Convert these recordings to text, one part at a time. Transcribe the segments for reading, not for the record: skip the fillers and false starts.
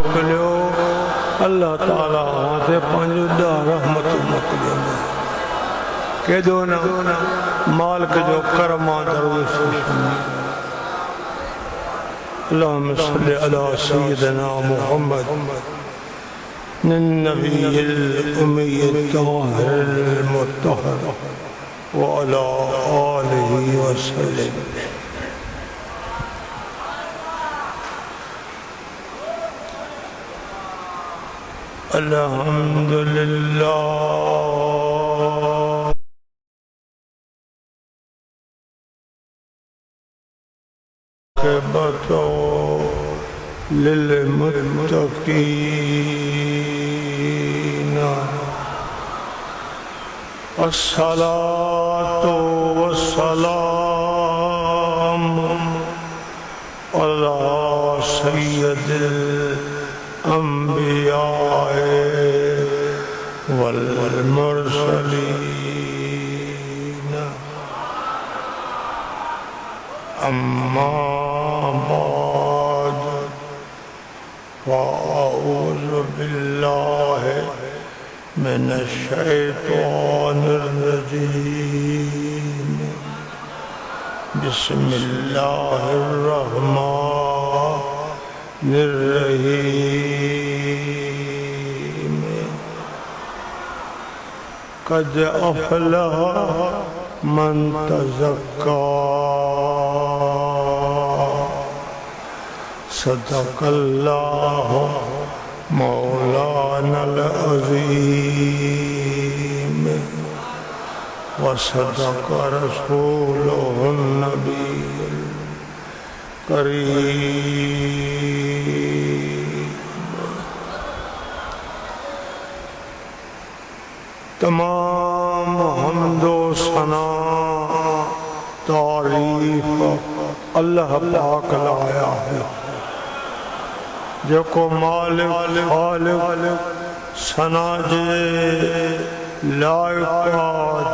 मोकलियो अल्लाह ताला वहाँ पंहिंजो रहमत मोकलियो केदो न मालिक जो करम दरवेश अल्लाहुम्मा सल्लि अला सय्यिदिना मुहम्मद नबिय्यिल उम्मिय्यित ताहिरिल मुत्तहर व अला आलिहि वसल्लम। अल्हम्दुलिल्लाह बतो लिलमुत्तकीन अस्सलातु वस्सलामु अला सय्यिदिल अंबिया वल मुरसलीन अम्मा बाद फ़अऊज़ु बिल्लाहि मिनश शैतानिर रजीम बिस्मिल्लाहिर रहमानिर रहीम। क़द अफ़लह मन तज़क्का सदक़ल्लाहु मौलानल अज़ीम व सदक़ रसूलुहुन नबियुल करीम। तमाम हम्दो सना तारीफ अल्लाह पाक लाया है जो को मालिक खालिक सना जे लायका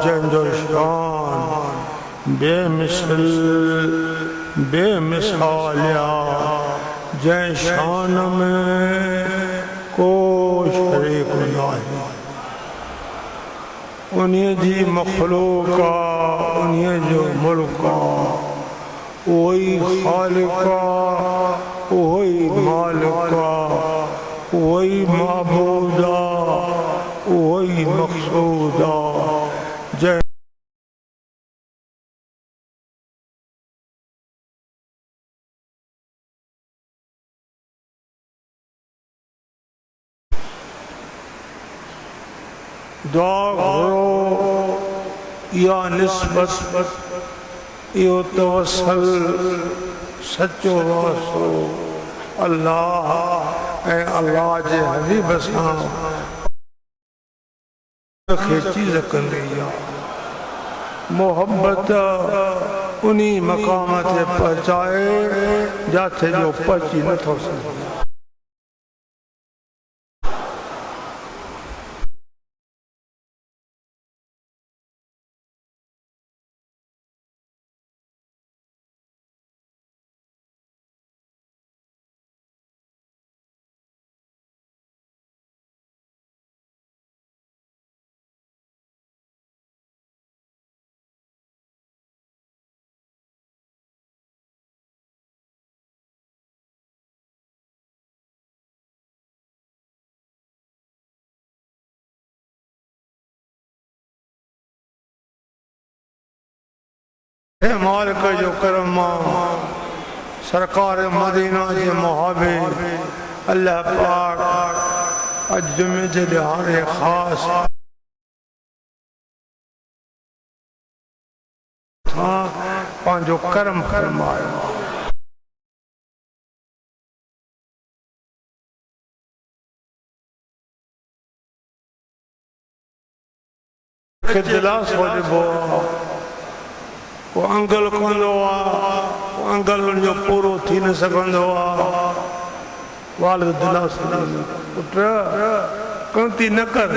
जंजो शान बेमिसालिया जै शान में को शरीक नहीं उन्हीं जी मखलूका उन्हीं जो मुल्का वही खालिका वही मालिका वही माबूदा वही मकसूदा जय दुआ करो या निस्बत यो तवसल सच्चो वासो अल्लाह ए अल्लाह जे हबीब सां खेची सकंदी मोहब्बत उन्हीं मकाम ते पहुंचाए जाते जो पहुंची न थो सके। मालिक जो करम सरकार मदीना के मुहाबे अल्लाह पाक अज जुमे जे दिहाड़े खास पांजो करम फरमायो। दिलास वजबो वो अंगल कंदो वो अंगल जो पूरो थी न सकंदो वाल दिलास पुट कंती न कर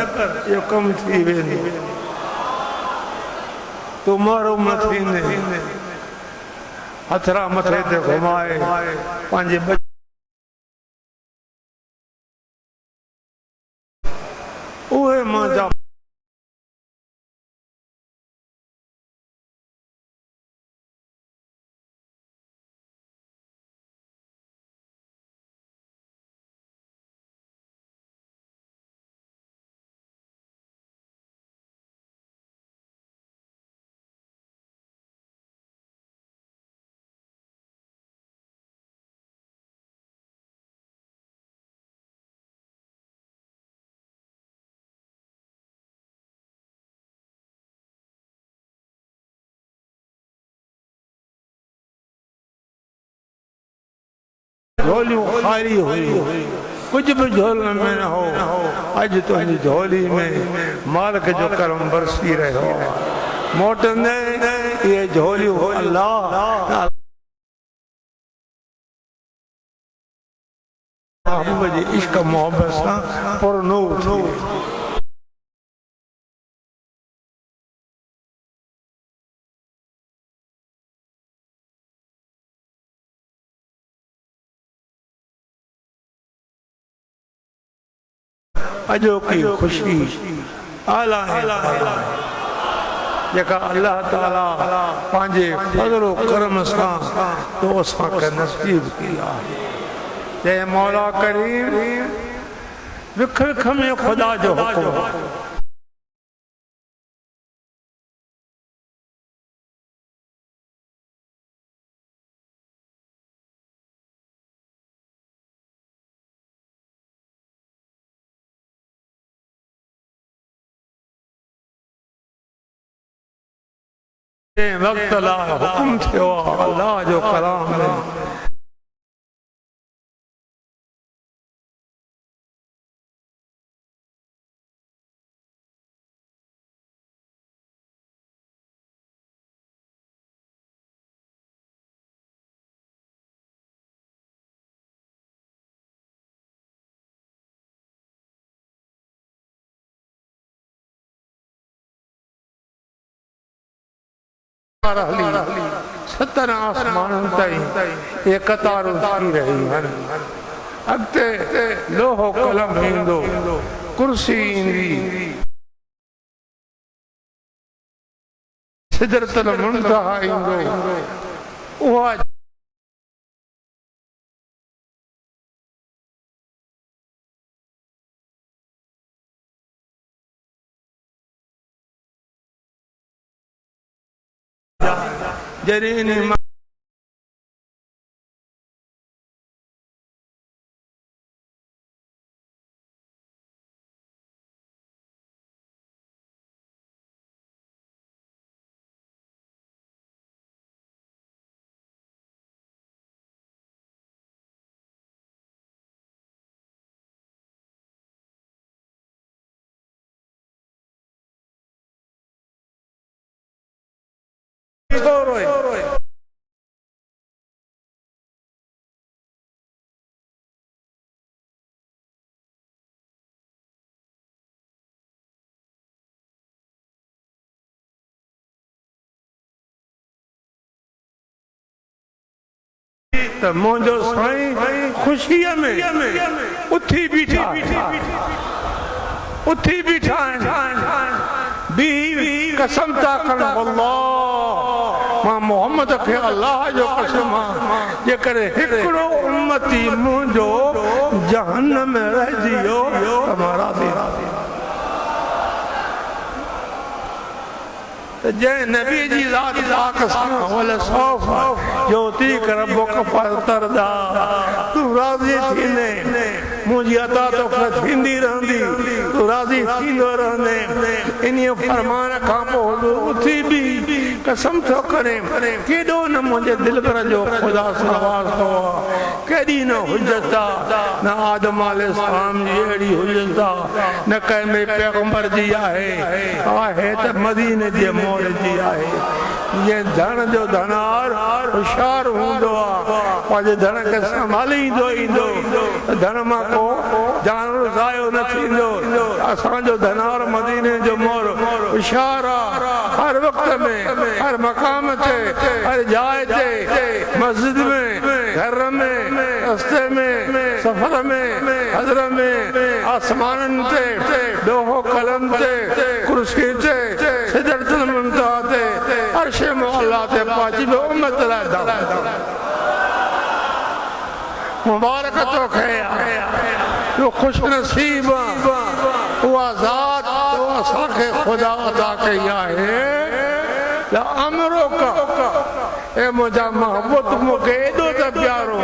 यो कम थी वेंदो तुम्हारो मथी ने हथरा मथे ते घुमाए पांजे उहे मां जा झोलियों खाली हुई, कुछ भी झोल में न हो। अज तो झोली में मालिक जो करम बरसी रहो। मोटंदे ये झोलियों अल्लाह मुझे इश्क मोहब्बत सा पुरनूर अजो की खुशी आला है जेका अल्लाह ताला पांजे फजलो करम सा तो असा के नसीब किया। जय मौला करीम विख विख में खुदा जो हुक्म वक्त ला हुक्म थियो अल्लाह जो कलाम है। सतर आसमान ताईं ये कतारूं थी रही हैं। अॻिते लोहो कलम ईंदो, कुर्सी ईंदी, सिदरतुल मुंतहा ईंदो। उहा जरीन मुझो साईं खुशी में उथी बीठा बी कसम ता कर अल्लाह मां मोहम्मद के अल्लाह जो कसम जे करे हिकड़ो उम्मती मुझो जहन्नम में रह जियो तुम्हारा जय नबी जी ज़ात पाक सां वल सौफ ज्योति करबो कफरदा तू राज़ी थीने मुझी अता तो थींदी रहंदी तू राज़ी थींदो रहंदे इन फरमान खां पोइ उथी भी कसम थो करे केॾो न मुंहिंजे दिल पर जो खुदा सां वास्तो केॾी न हुजत न आदम अलैहिस्सलाम जी अहिड़ी हुजत न कंहिं में पैगंबर जी आहे त मदीने जे मोड़ जी आहे। ये धन जो धनार होशियार हूंदो आहे पंहिंजे धन खे संभालींदो ईंदो धन मां को जानवर ज़ायो न थींदो। असांजो धनार मदीने जो मोड़ होशियार आहे हर वक्त में हर मकाम ते हर जाइ ते मस्जिद में घर में रस्ते में सफर में हजर में आसमान ते दोहो कलम ते कुर्सी ते सिदरतुल मुंतहा ते अर्श मौला ते पाजी बे उम्मत ला मुबारक तो खया जो खुश नसीब हुआ ज़ात तो असांखे खुदा अदा कया है ला अमरो का ए मुझा मोहब्बत मुके एडो त प्यारो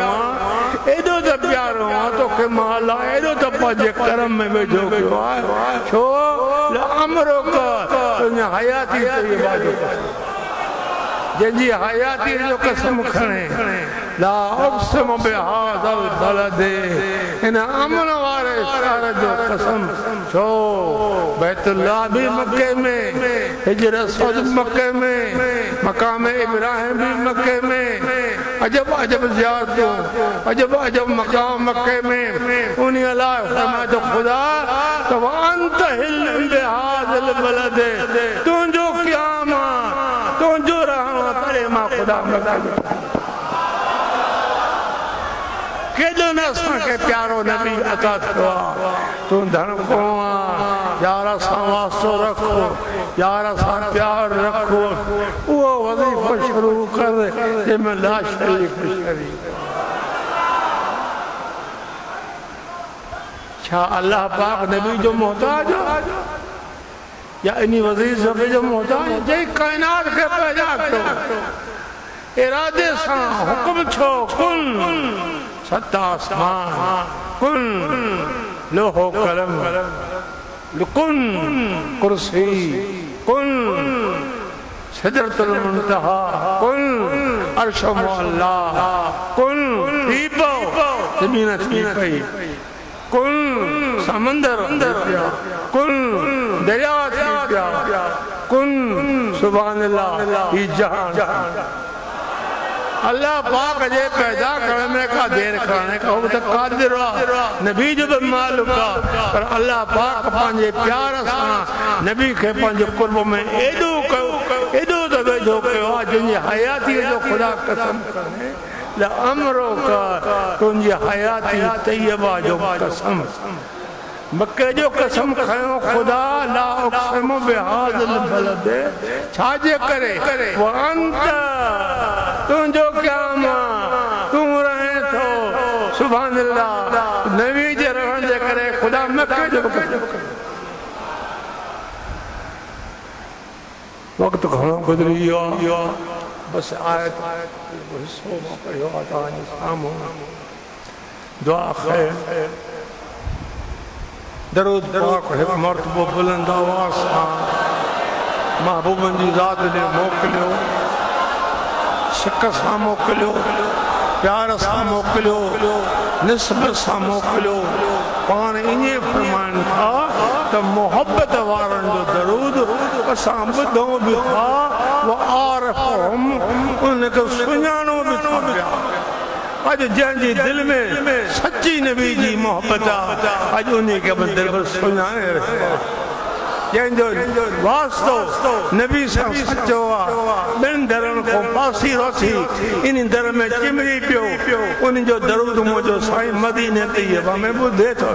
तो के माला एडो त पाजे करम में वेझो कयो आहे छो ला अमरो का तुझी हयाती ते बाजो जंहिंजी हयाती जो कसम खणे ला उक़्सिम बिहाज़ल बलदे इन अमन वारे शहर जो कसम छो बैतुल्लाह भी मक्के में हिजर असवद मक्के में मकाम इब्राहिम भी मक्के में अजब अजब ज़ियारतूं अजब अजब मकाम मक्के में उन्हीं अल्लाह फरमाए तो खुदा तो अंत हिल बिहाज़ल बलदे तुंहिंजो क़याम तुंहिंजो रहणो करे मां खुदा केॾो न असांखे प्यारो नबी अता थियो आहे तूं धड़को आहे यार असां वास्तो रखो यार असां प्यार रखो उहो वज़ीफ़ो शुरू कर जंहिंमें ला शरीक छा अल्लाह पाक नबी जो मोहताज या इन्ही वज़ीफ़े जो मोहताज जंहिं काइनात खे पैदा कयो इरादे सां हुक्म छो कुन सत्ता आसमान कुन लोहो कलम कुन कुर्सी कुन सिदरतुल मुंतहा कुन अर्श मौला कुन थी पो ज़मीन थी पई कुन समंदर कुन दरिया थी पिया कुन सुभान अल्लाह ही जहान अल्लाह पाक जे पैदा करने में का देर करने का वो तो कादिर नबी जो भी मालूम का पर अल्लाह पाक पंहिंजे प्यार सां नबी के पंहिंजे कुर्ब में एडो दबे जो कयो जिनकी हयाती जो खुदा कसम करे ला अमरो का तुंहिंजी हयाती तैयबा जो कसम मक्के जो कसम खयो खुदा ला उक़्सिम बिहाज़ल बलदे छाजे करे वो अंत तुंहिंजो क़याम तूं रहे थो सुभान अल्लाह नबी जे रहण जे करे खुदा मक्के जो वक्त घणो गुज़री वियो बस आयत हिस्सो मां पढ़ियो आहे तव्हांजे साम्हूं दुआ ख़ैर दरूद पाक हिकु मर्तबो बुलंद आवाज़ सां महबूबनि जी ज़ात ॾे मोकिलियो शिक सां मोकिलियो प्यार सां मोकिलियो निस्बत सां मोकिलियो पाण ईअं फरमाइनि था त मोहब्बत वारनि जो दरूद असां ॿुधूं बि था वो आरिफ़ुहुम उनखे सुञाणो बि था पिया अॼु जंहिंजी दिलि में सची नबी जी मोहब्बत आहे अॼु उन खे बि दिलि में सुञाणे रहियो आहे जंहिंजो वास्तो नबी सां सचो आहे ॿिनि दरनि खां पासीरो थी इन दर में चिमड़ी पियो उन जो दरूद मुंहिंजो साईं मदीने तैयबा में ॿुधे थो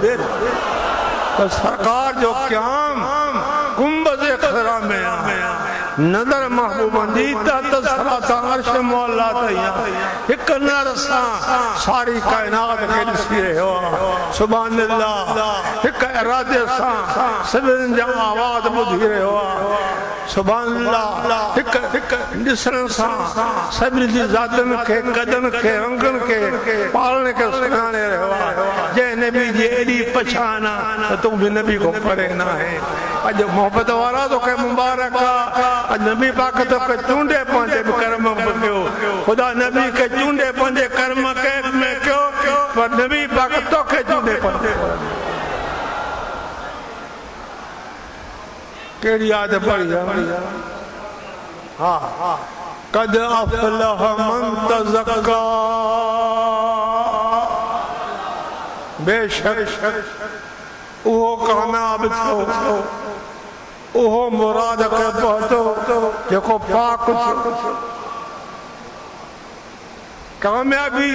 त सरकार जो क़याम गुंबज़ ख़िज़रा में नज़र महबूबन जी तसरात अर्श मौला ताईं हिक नर सां सारी कायनात खे ॾिसी रहियो आहे सुभान अल्लाह हिक इरादे सां सभिनि जा आवाज़ ॿुधी रहियो आहे सुभान अल्लाह हिक ॾिसण सां सभिनि जी ज़ातुनि खे क़दनि खे रंगनि खे पालण खे सुञाणे रहियो आहे जंहिं नबी जी एॾी पछाण आहे त तूं बि नबी खां परे न आहे अॼु मोहब्बत वारा तोखे मुबारक आहे नबी पाक तोखे चूंडे पंहिंजे कर्म में कयो खुदा नबी के चूंडे पंहिंजे कर्म में कयो पर नबी पाक तोखे चूंडे पंहिंजे कहिड़ी याद पढ़ी हा कद अफ़लह मन तज़क्का बेशक उहो कामयाब थियो उहो मुराद खे पहुतो जेको पाक थियो कामयाबी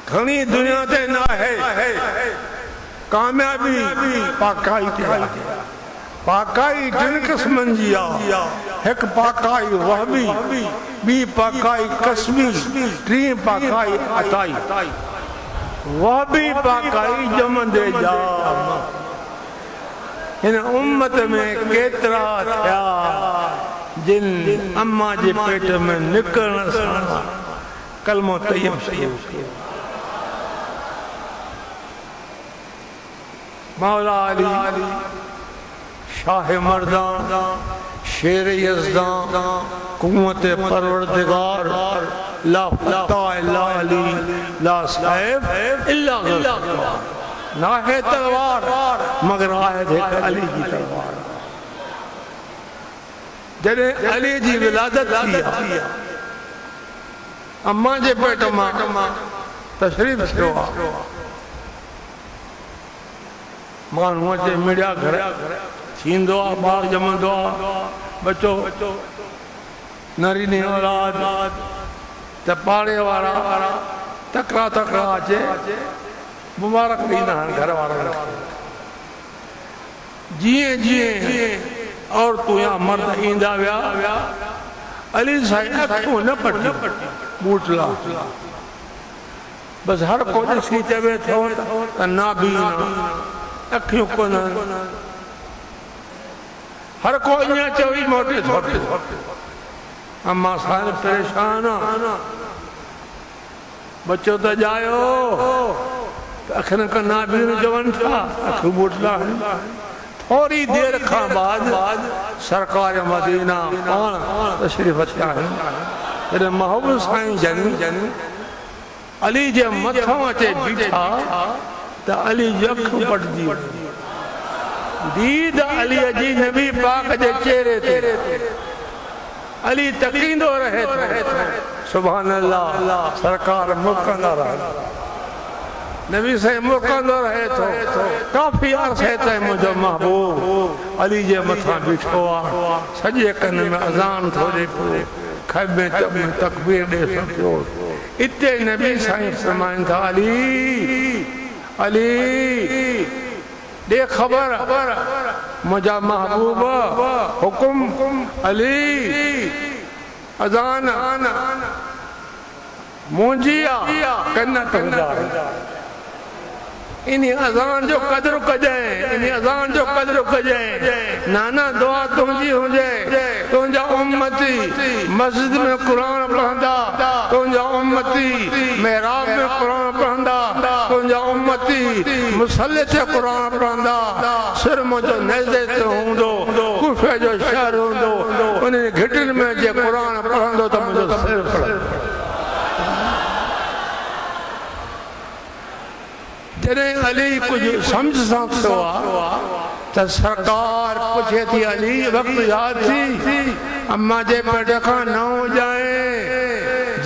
घणी दुनिया ते ना है कामयाबी पाकाई ते पाकाई टिन किस्मन जी आ एक पाकाई वहबी बी पाकाई कसबी टी पाकाई अताई वहबी पाकाई जमंदे जा इन उम्मत में केतरा थिया जिन अम्मा जे पेट में निकलण सां कलमो तय्यब शुरू किया। मौला अली शाह मर्दान शेर यज़दान कुव्वत परवरदिगार ला फतह इल्ला अली ला साहिब इल्ला ना है तलवार मगर आयत है अली की तलवार। जॾहिं अली जी विलादत थी अम्मा जे पेट मां तशरीफ़ थियो आहे माण्हू अचे मिड़िया घर थींदो आहे ॿार ॼमंदो आहे बच्चो नरीनी औलाद त पाड़े वारा तकड़ा तकड़ा अचे मुबारक ॾींदा आहिनि घर वारनि खे। जीअं जीअं औरतूं या मर्द ईंदा विया अली साईं अखियूं न पटी बूटला बस हर को ॾिसी चवे थो त नाबीना अखियूं कोन हर को ईअं चवी मोटे थो अम्मा साईं परेशान बच्चो त ॼायो अखियुनि खां नाबीन चवनि था अखियूं बूटला थोड़ी देर का बाद सरकार मदीना पान तशरीफ थिया आहिनि महबूब साईं जन अली जे मथां अचे बीठा त अली जी अखियूं पटजी दीद अली जी नबी पाक जे चेहरे ते अली तकींदो रहे थो सुभान अल्लाह सरकार मुकंदा रहे नबी से मुकंदो रहे थो काफ़ी अरसे ताईं मुंहिंजो महबूब अली जे मथां बीठो आहे सॼे कन में अज़ान थो ॾे पियो खबे में तकबीर ॾे पियो इते नबी साईं फरमाइनि था अली अली ॾे ख़बर मुंहिंजा महबूब हुकुम अली अज़ान मुंहिंजी आहे कन तुंहिंजा इन अज़ान जो कदर कजाएं इन अज़ान जो कदर कजाएं नाना दुआ तुंहिंजी हुजे तुंहिंजा उम्मती मस्जिद में कुरान पढ़ंदा तुंहिंजा उम्मती महराब में कुरान पढ़ंदा तुंहिंजा उम्मती मुसल्ले ते कुरान पढ़ंदा सिर मुंहिंजो नेज़े ते हूंदो कुफे जो शहर हूंदो उन घिटिन में जे कुरान पढ़ंदो त मुंहिंजो सिर पढ़ंदो। जॾहिं अली कुछ समझ सां थियो आहे त सरकार पुछे थी अली वक़्तु यादि थी अम्मा जे पेट खां नओं ॼाए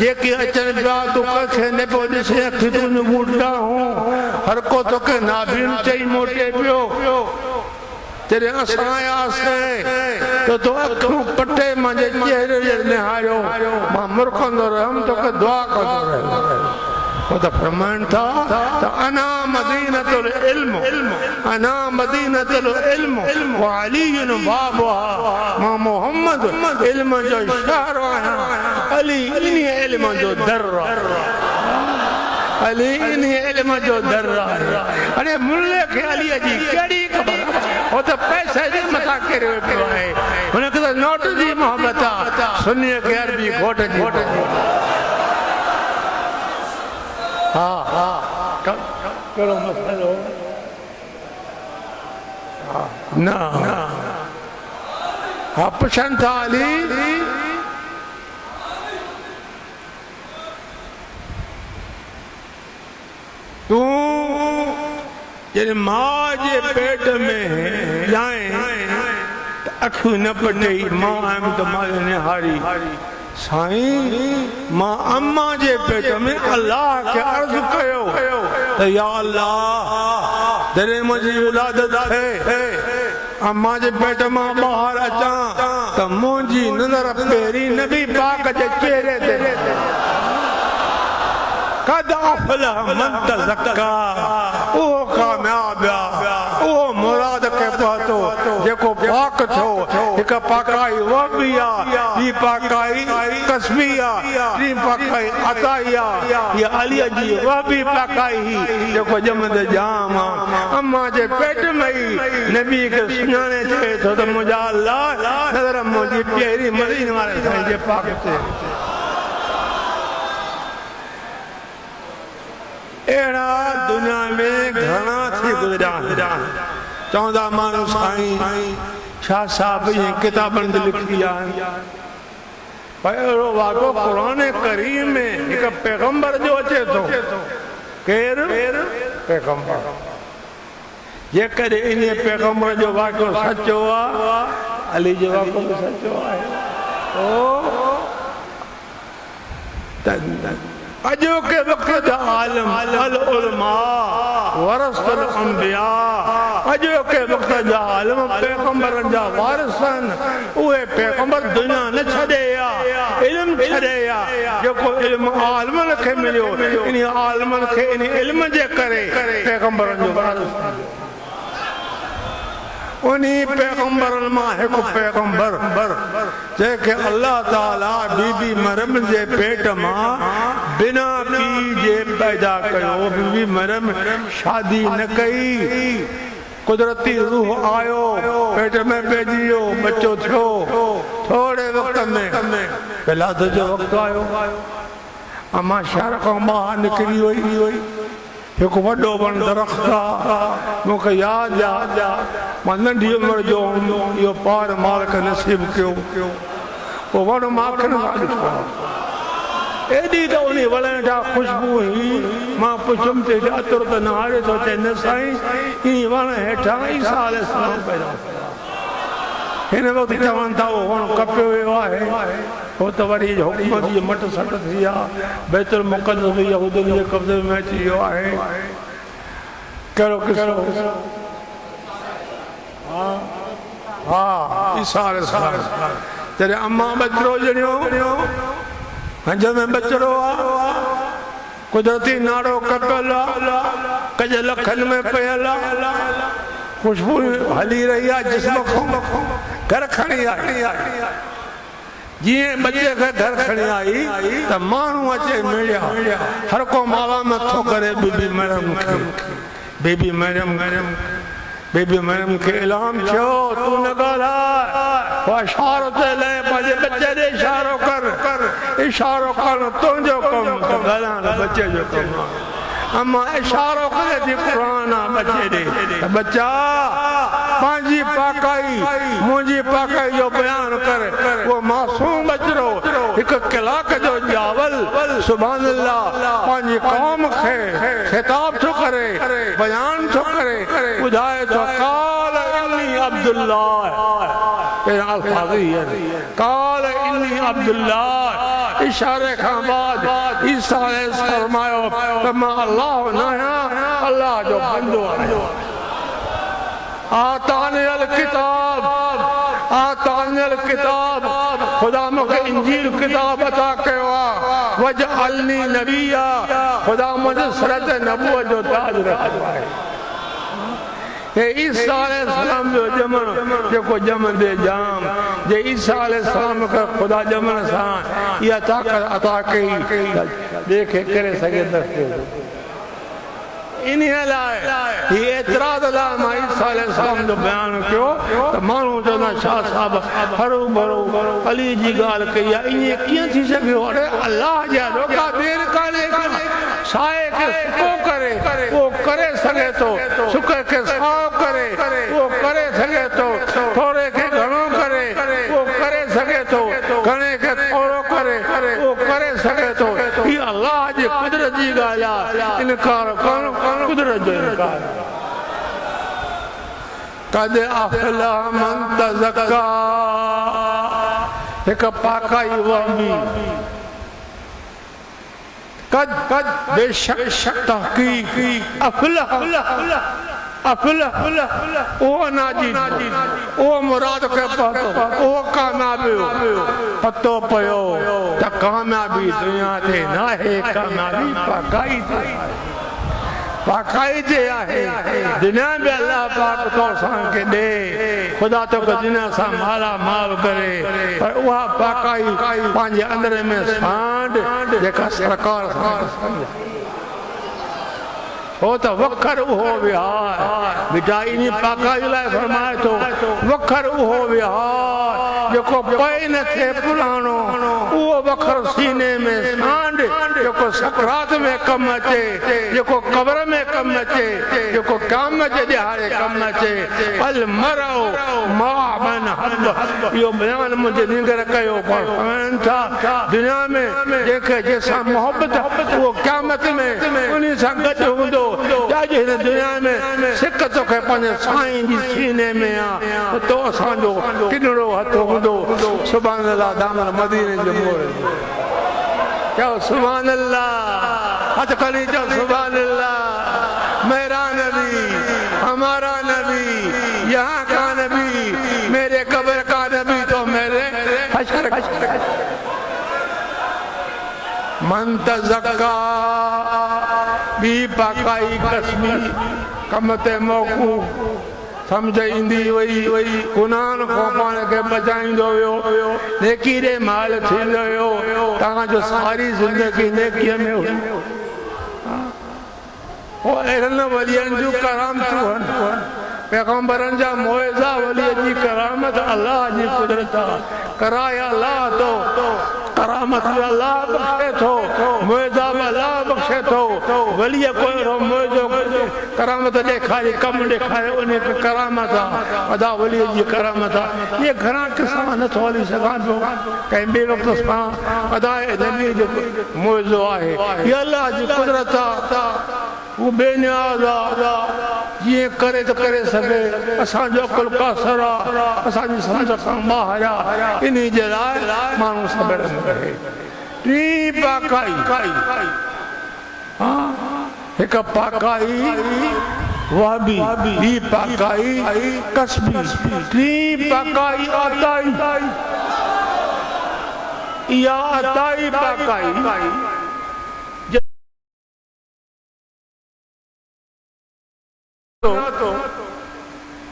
जेके अचनि पिया तूं कंहिंखे न पियो ॾिसे अखि तुंहिंजूं बूटला हूं हर को तोखे नाभीन चई मोटे पियो जॾहिं असां आयासीं त तूं अखियूं पटे मुंहिंजे चेहरे ते निहारियो मां मुरखंदो रहियुमि तोखे दुआ कंदो रहियुमि फरमाइनि था त अना मदीनतुल इल्म अना मदीनतुल इल्म व अलीयुन बाबुहा मां मोहम्मद इल्म जो शहर आहियां अली इन्ही इल्म जो दर अली इन्ही इल्म जो दर अरे मुल्ले खे अलीअ जी कहिड़ी ख़बर हो त पैसे जे मथां किरियो पियो आहे हुनखे त नोट जी मोहबत आहे सुन्नीअ खे अरबी घोट जी हाँ करो मसलो ना हाँ पुछन था अली तू जॾहिं मां जे पेट में जाए अखियूं न पटई मां आयमि त मां निहारी साईं मां अम्मा जे पेट में अल्लाह के अर्ज कयो त या अल्लाह जॾहिं मुंहिंजी विलादत थिए अम्मा जे पेट मां ॿाहिरि अचां त मुंहिंजी नज़र पहिरीं नबी पाक जे चेहरे ते कद अफलह मन तज़क्का ओ कामयाब ओ मुराद के पहुतो जेको पाक थो एक पाकाई वो भी ई पाकाई कस्बिया ई पाकाई अताया ये अली जी वो भी पाकाई जेको जमद जाम अम्मा जे पेट में नबी के सुनाने थे तो मुझा अल्लाह नजर मुझी प्यारी मदीने वाले साईं जे पाक थे एड़ा दुनिया में घना थी गुजरा चौंदा मानू साईं शाह साहब ये किताबन लिखी है पर वाको कुरान करीम में एक पैगंबर जो अचे तो केर पैगंबर ये करे इन पैगंबर जो वाको सचो आ अली जो वाको भी सचो है ओ अजो के वक्त आलम अल उलमा वरसतुल अंबिया अजो के वक्त आलम पैगंबरन जा वारिसन उहे पैगंबर दुनिया न छडेया इल्म छडेया जेको इल्म आलमन के मिलियो इन आलमन के इन इल्म जे करे पैगंबरन जो वारिस उन्हीं पैगंबरन मां एक पैगंबर जेके अल्लाह ताला बीबी मरम जे पेट मां बिना पी जे पैदा कयो बीबी मरम शादी न कई कुदरती रूह आयो पेट में भेजियो बच्चो थियो थोड़े वक्त में विलादत जो वक्त आयो अम्मा शहर खां बाहर निकरी हुई एक वडो बन दरख्त मूंखे यादि आ मां नंढी उमिरि जो इहो पार मालिक नसीब कयो पोइ वण माखन सां ॾिठो एॾी त उन वलण जा ख़ुशबू हुई मां पुछुमि त अतुर त न हारे थो चए न साईं इन वण हेठां ईसा अलैहिस्सलाम पैदा हिन वक़्तु चवनि था उहो वण कपियो वियो आहे हो तो वरी हुकूमत जी मट सट थी आहे बैतुल मुक़द्दस भी यहूदियुनि जे कब्ज़े में अची वियो आहे कहिड़ो किस्सो हा ईसा अलैहिस्सलाम जॾहिं अम्मा बचिरो ॼणियो हंज में बचिरो आहे कुदरती नाड़ो कपियल आहे कज लखनि में पियल आहे खुशबू हली रही आहे जिस्म खां घर खणी आई जिए बच्चे के घर खड़ी आई तो मानू अचे मिलिया हर को माला मथो करे बीबी मरियम के इलाम छो तू न गाला वो इशारो ते ले पंहिंजे बच्चे दे इशारो कर तुंहिंजो कम तो गाला बच्चे जो कम अम्मा इशारो करे थी कुरान बच्चे दे बच्चा पंहिंजी पाकाई मुंहिंजी पाकाई जो बयान कर वो मासूम बचरो एक कलाक जो जावल सुभान अल्लाह पंहिंजी कौम खे खिताब छो करे बयान छो करे ॿुधाए तो काल इन्नी अब्दुल्लाह काल इन्नी अब्दुल्लाह इशारे खां बाद ईसा फरमायो त मां अल्लाह न आहियां अल्लाह जो बंदो आहियां आतानियल किताब खुदा मूंखे इंजील किताब अता कयो आहे वजअलनी नबिया खुदा मुंहिंजे सर ते नबूवत जो ताज रखियो आहे हे ईसा अलैहिस्सलाम जो जमन जेको जमंदे जाम जे ईसा अलैहिस्सलाम खे खुदा जमन सां इहा ताक़त अता कई देखे करे सघे त इन लाइ ही एतिराज़ लाइ मां ईसा अलैहिस्सलाम जो बयान कयो त माण्हू चवंदा शाह साहब हरू भरू अली जी ॻाल्हि कई आहे ईअं कीअं थी सघियो अरे अल्लाह जा रोका देर कान्हे साए खे सुको करे उहो करे सघे थो सुके खे साओ करे उहो करे सघे थो थोरे खे घणो करे उहो करे सघे थो घणे खे थोरो करे उहो करे सघे थो हीअ अल्लाह जी कुदरत जी ॻाल्हि आहे इनकार करणु कुदरत जो इनकार कद अफलह मन तज़क्का एक पाकाई वहमी कद बेशक तहकीक अफलह अफल वो नाजी वो मुराद के पतो वो कामयाबी पतो पयो त कामयाबी दुनिया ते ना है कामयाबी पाकाई ते आहे दुनिया में अल्लाह पाक तो सान के दे खुदा तो दुनिया सा माला माल करे पर वह पाकाई पांजे अंदर में सांड जेका सरकार हो तो वखर हो विहार बेटा इन पाकाई लाए फरमाए तो वखर हो विहार जेको पए न थे पुरानो वो वखर सीने में सांड जेको सकरात में कम अचे जेको कब्र में कम अचे जेको काम जे दिहाड़े कम अचे अल मरो मा मन हद यो बयान मुझे निगर कयो पर था दुनिया में जेके जैसा मोहब्बत वो क़यामत में उन्हीं सा गॾु हूंदो दुनिया में सिक तो के पंहिंजे साईं जी सीने में आ तो असांजो किनड़ो हथ हूंदो सुभान अल्लाह दामन मदीने जो मोर चओ सुभान अल्लाह हथ खणी चओ सुभान अल्लाह मेरा नबी हमारा नबी यहाँ का नबी मेरे कब्र का नबी तो मेरे हशर मन तज़क्का बी पाकाई कसमी कम ते मौकू समझ इंदी वई गुनाहन को पाण के बचाईंदो वियो नेकी रे माल थींदो वियो तव्हां जो सारी जिंदगी नेकीअ में हुई ओ अहिड़नि वलियनि जूं करामतूं आहिनि पैगंबरनि जा मुइज़ा वलीअ जी करामत अल्लाह जी कुदरत कराए अल्लाह तो करामत अल्लाह बख्शे थो मुइज़ा अल्लाह बख्शे थो वलीअ कोई मुइज़ो करामत ॾेखारे कम ॾेखारे उन करामत अदा वलीअ जी करामत ये घणा किस्म नथो हली सघां पियो कंहिं ॿिए वक़्त सां अदा नबी जो मुइज़ो आहे ये अल्लाह जी कुदरत वो बेनियाज़ ये करे तो करे सके असांजो अकुल कासर असांजी सम्झ खां ॿाहिरि आहे इन जे लाइ माण्हू सब्र करे टी पाकाई हिक पाकाई वाबी ॿी पाकाई कसबी टी पाकाई अताई या अताई पाकाई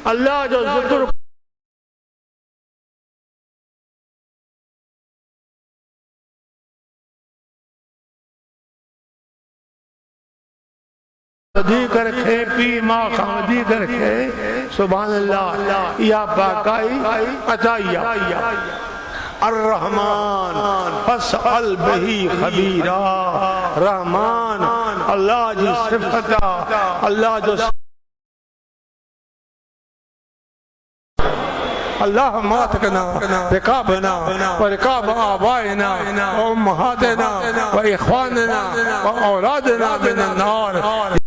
अल्लाह जो जिक्र वधीक रखे पी मां खां वधीक रखे सुभान अल्लाह या पाकाई अताइया अर्रहमान फसअल बिही खबीरा रहमान अल्लाह जी सिफत अल्लाह जो अल्लाह मात कना रिकाबना व रिकाब आबाइना व उम्महातना व इख्वानना व औलादना मिन अन्नार